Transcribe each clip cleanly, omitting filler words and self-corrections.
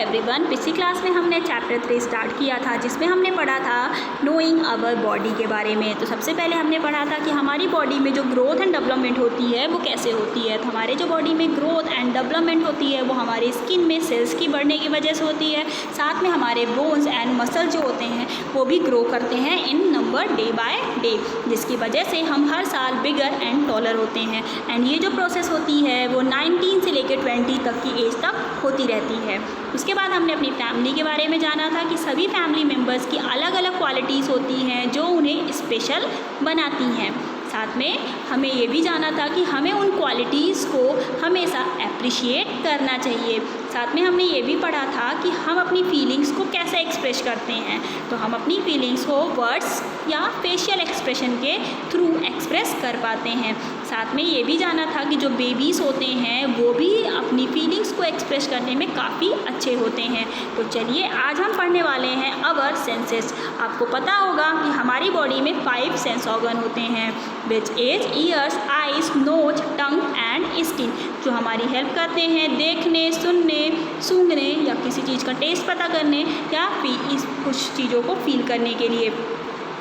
Everyone, पिछली class में हमने चैप्टर 3 स्टार्ट किया था जिसमें हमने पढ़ा था नोइंग आवर बॉडी के बारे में। तो सबसे पहले हमने पढ़ा था कि हमारी बॉडी में जो ग्रोथ एंड डेवलपमेंट होती है वो कैसे होती है। तो हमारे जो बॉडी में ग्रोथ एंड डेवलपमेंट होती है वो हमारे स्किन में सेल्स की बढ़ने की वजह से होती है। साथ में हमारे बोन्स एंड मसल जो होते हैं वो भी ग्रो करते हैं इन नंबर डे बाय डे, जिसकी वजह से हम हर साल बिगर एंड टॉलर होते हैं। एंड ये जो प्रोसेस होती है वो 19 से लेकर 20 तक की एज तक होती रहती है। उसके बाद हमने अपनी फैमिली के बारे में जाना था कि सभी फैमिली मेम्बर्स की अलग अलग क्वालिटीज़ होती हैं जो उन्हें स्पेशल बनाती हैं। साथ में हमें ये भी जाना था कि हमें उन क्वालिटीज़ को हमेशा अप्रिशिएट करना चाहिए। साथ में हमने ये भी पढ़ा था कि हम अपनी फीलिंग्स को कैसे एक्सप्रेस करते हैं। तो हम अपनी फीलिंग्स को वर्ड्स या फेशियल एक्सप्रेशन के थ्रू एक्सप्रेस कर पाते हैं। साथ में ये भी जाना था कि जो बेबीज़ होते हैं वो भी अपनी फीलिंग्स को एक्सप्रेस करने में काफ़ी अच्छे होते हैं। तो चलिए आज हम पढ़ने वाले हैं अवर सेंसेस। आपको पता होगा कि हमारी बॉडी में 5 सेंस ऑर्गन होते हैं which is ears, eyes, nose, tongue and skin, जो हमारी हेल्प करते हैं देखने, सुनने, सूंघने या किसी चीज़ का टेस्ट पता करने या इस कुछ चीज़ों को फील करने के लिए।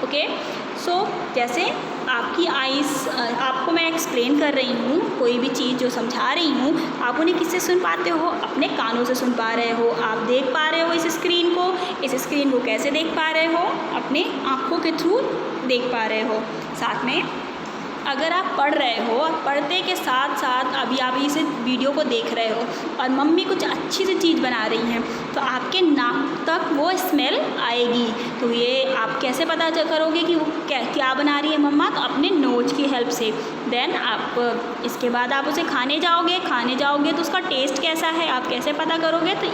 ओके, सो जैसे आपकी आइज़, आपको मैं एक्सप्लेन कर रही हूँ, कोई भी चीज़ जो समझा रही हूँ आप उन्हें किससे सुन पाते हो? अपने कानों से सुन पा रहे हो। आप देख पा रहे हो इस स्क्रीन को। इस स्क्रीन को कैसे देख पा रहे हो? अपने आँखों के थ्रू देख पा रहे हो। साथ में अगर आप पढ़ रहे हो, पढ़ते के साथ साथ अभी आप इस वीडियो को देख रहे हो और मम्मी कुछ अच्छी सी चीज़ बना रही हैं तो आपके नाक तक वो स्मेल आएगी। तो ये आप कैसे पता करोगे कि वो क्या बना रही है मम्मा? तो अपने नोज की हेल्प से। देन आप इसके बाद आप उसे खाने जाओगे तो उसका टेस्ट कैसा है आप कैसे पता करोगे? तो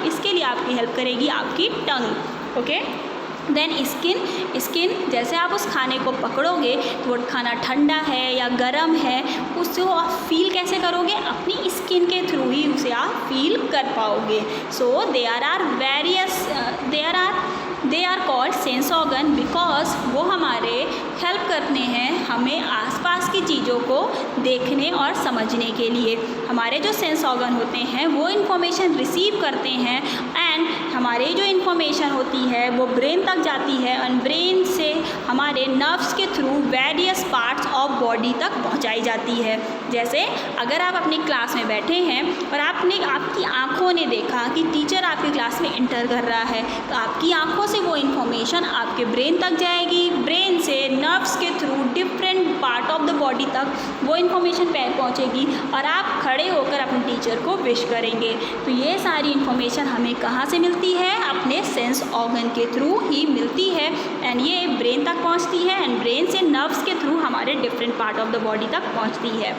इसके लिए आपकी हेल्प करेगी आपकी टंग। ओके, देन स्किन, जैसे आप उस खाने को पकड़ोगे तो वो खाना ठंडा है या गर्म है उससे आप फील कैसे करोगे? अपनी स्किन के थ्रू ही उसे आप फील कर पाओगे। So they are called sense organ because वो हमारे हेल्प करते हैं हमें आसपास की चीज़ों को देखने और समझने के लिए। हमारे जो सेंस ऑर्गन होते हैं वो इन्फॉर्मेशन रिसीव करते हैं एंड हमारे जो इन्फॉर्मेशन होती है वो ब्रेन तक जाती है और ब्रेन से हमारे नर्व्स के through various parts of body तक पहुंचाई जाती है। जैसे अगर आप अपनी क्लास में बैठे हैं और आपकी आंखों ने देखा कि टीचर आपकी क्लास में इंटर कर रहा है तो आपकी आंखों से वो इन्फॉर्मेशन आपके ब्रेन तक जाएगी। ब्रेन से नर्व्स के through different part of the body तक वो इन्फॉर्मेशन पहुंचेगी और आप खड़े होकर अपने टीचर को विश करेंगे। तो ये सारी इन्फॉर्मेशन हमें कहाँ से मिलती है? अपने सेंस ऑर्गन के थ्रू ही मिलती है एंड ये ब्रेन तक पहुंचती है एंड ब्रेन से नर्व्स के थ्रू हमारे different part of the body तक पहुंचती है।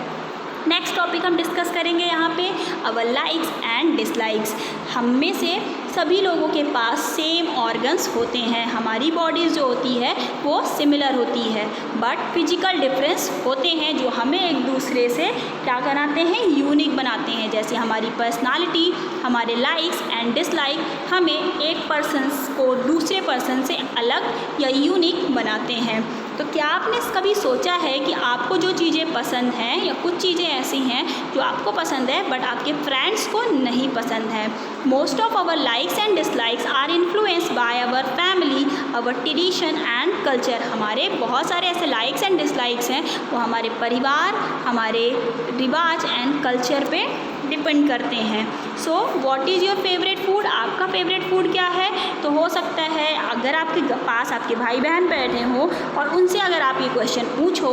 नेक्स्ट टॉपिक हम डिस्कस करेंगे यहाँ पे अवर लाइक्स एंड डिसलाइक्स। हम में से सभी लोगों के पास सेम ऑर्गन्स होते हैं। हमारी बॉडीज़ जो होती है वो सिमिलर होती है बट फिजिकल डिफरेंस होते हैं जो हमें एक दूसरे से क्या कराते हैं? यूनिक बनाते हैं। जैसे हमारी पर्सनालिटी, हमारे लाइक्स एंड डिसलाइक हमें एक पर्सन को दूसरे पर्सन से अलग या यूनिक बनाते हैं। तो क्या आपने कभी सोचा है कि आपको जो चीज़ें पसंद हैं या कुछ चीज़ें ऐसी हैं जो आपको पसंद है बट आपके फ्रेंड्स को नहीं पसंद है? Most of our likes and dislikes are influenced by our family, our tradition and culture. हमारे बहुत सारे ऐसे लाइक्स एंड डिसलाइक्स हैं वो हमारे परिवार, हमारे रिवाज एंड कल्चर पे डिपेंड करते हैं। So what is your favourite food? आपका फेवरेट फूड क्या है? तो हो सकता है अगर आपके पास आपके भाई बहन बैठे हों और उनसे अगर आप ये क्वेश्चन पूछो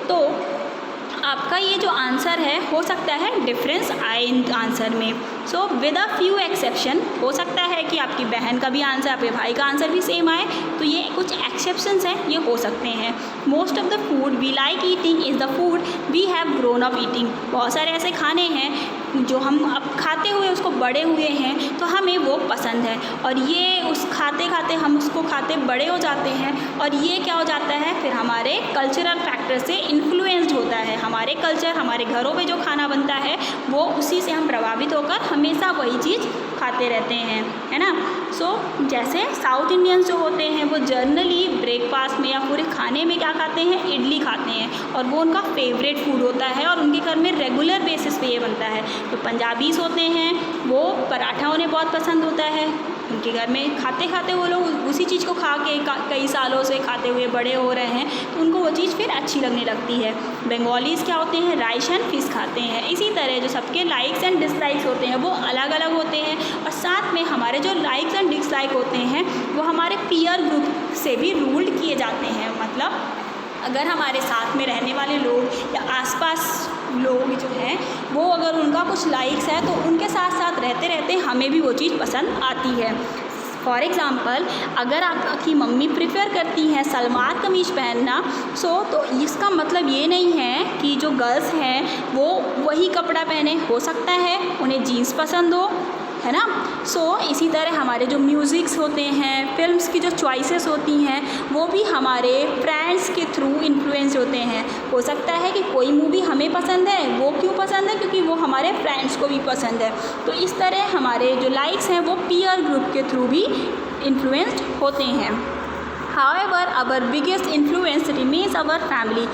तो आपका ये जो आंसर है हो सकता है डिफरेंस आए इन आंसर में। So with a few exception, हो सकता है कि आपकी बहन का भी आंसर आपके भाई का आंसर भी सेम आए, तो ये कुछ एक्सेप्शंस हैं, ये हो सकते हैं। Most of the food we like eating is the food we have grown up eating. बहुत सारे ऐसे खाने हैं जो हम अब खाते हुए उसको बड़े हुए हैं तो हमें वो पसंद है और ये उस खाते खाते हम उसको खाते बड़े हो जाते हैं और ये क्या हो जाता है फिर हमारे कल्चरल फैक्टर से इन्फ्लुएंस्ड होता है। हमारे कल्चर, हमारे घरों पे जो खाना बनता है वो उसी से हम प्रभावित होकर हमेशा वही चीज़ खाते रहते हैं, है ना। सो जैसे साउथ इंडियंस जो होते हैं वो जनरली ब्रेकफास्ट में या पूरे खाने में क्या खाते हैं, इडली खाते हैं, और वो उनका फेवरेट फूड होता है और उनके घर में रेगुलर बेसिस पे ये बनता है। तो पंजाबीज़ होते हैं वो पराठा उन्हें बहुत पसंद होता है, उनके घर में खाते खाते वो लोग उसी चीज़ को खा के कई सालों से खाते हुए बड़े हो रहे हैं, तो उनको वो चीज़ फिर अच्छी लगने लगती है। बंगालीज़ क्या होते हैं, राइस एंड फिश खाते हैं। इसी तरह जो सबके लाइक्स एंड डिसलाइक्स होते हैं वो अलग अलग होते हैं, और साथ में हमारे जो लाइक्स एंड डिसलाइक होते हैं वो हमारे पीयर ग्रुप से भी रूल्ड किए जाते हैं। मतलब अगर हमारे साथ में रहने वाले लोग या आसपास लोग जो हैं वो अगर उनका कुछ लाइक्स है तो उनके साथ साथ रहते रहते हमें भी वो चीज़ पसंद आती है। फॉर एग्ज़ाम्पल अगर आपकी मम्मी प्रेफर करती हैं सलवार कमीज़ पहनना, तो इसका मतलब ये नहीं है कि जो गर्ल्स हैं वो वही कपड़ा पहने। हो सकता है उन्हें जीन्स पसंद हो, है ना। इसी तरह हमारे जो म्यूज़िक्स होते हैं, फिल्म्स की जो चॉइसेस होती हैं वो भी हमारे फ्रेंड्स के थ्रू इन्फ्लुएंस होते हैं। हो सकता है कि कोई मूवी हमें पसंद है, वो क्यों पसंद है, क्योंकि वो हमारे फ्रेंड्स को भी पसंद है। तो इस तरह हमारे जो लाइक्स हैं वो पीयर ग्रुप के थ्रू भी इन्फ्लुएंस्ड होते हैं। However, our biggest influence remains our family।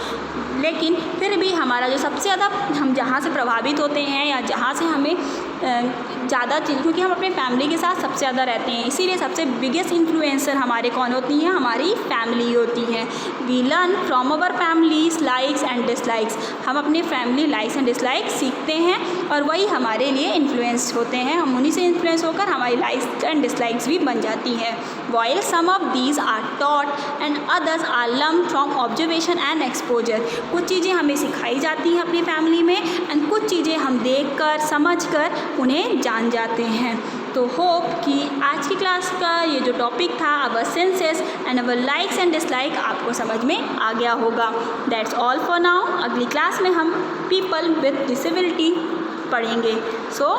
लेकिन फिर भी हमारा जो सबसे ज़्यादा हम जहाँ से प्रभावित होते हैं या जहाँ से हमें ज़्यादा चीज़, क्योंकि हम अपने फैमिली के साथ सबसे ज़्यादा रहते हैं, इसीलिए सबसे बिगेस्ट इन्फ्लुएंसर हमारे कौन होती हैं, हमारी फैमिली होती हैं। We learn from our families likes and dislikes. हम अपने फैमिली लाइक्स एंड डिसलाइक्स सीखते हैं और वही हमारे लिए इन्फ्लुएंस होते हैं। हम उन्हीं से इन्फ्लुएंस होकर हमारी लाइक्स एंड डिसलाइक्स भी बन जाती हैं। While some of these are taught and others are learned from observation and exposure। कुछ चीज़ें हमें सिखाई जाती हैं अपनी फैमिली में एंड कुछ चीज़ें हम देखकर समझकर उन्हें जान जाते हैं। तो होप कि आज की क्लास का ये जो टॉपिक था अवर senses and our likes and dislike आपको समझ में आ गया होगा। That's all for now. अगली क्लास में हम पीपल विद डिसेबिलिटी पढ़ेंगे। सो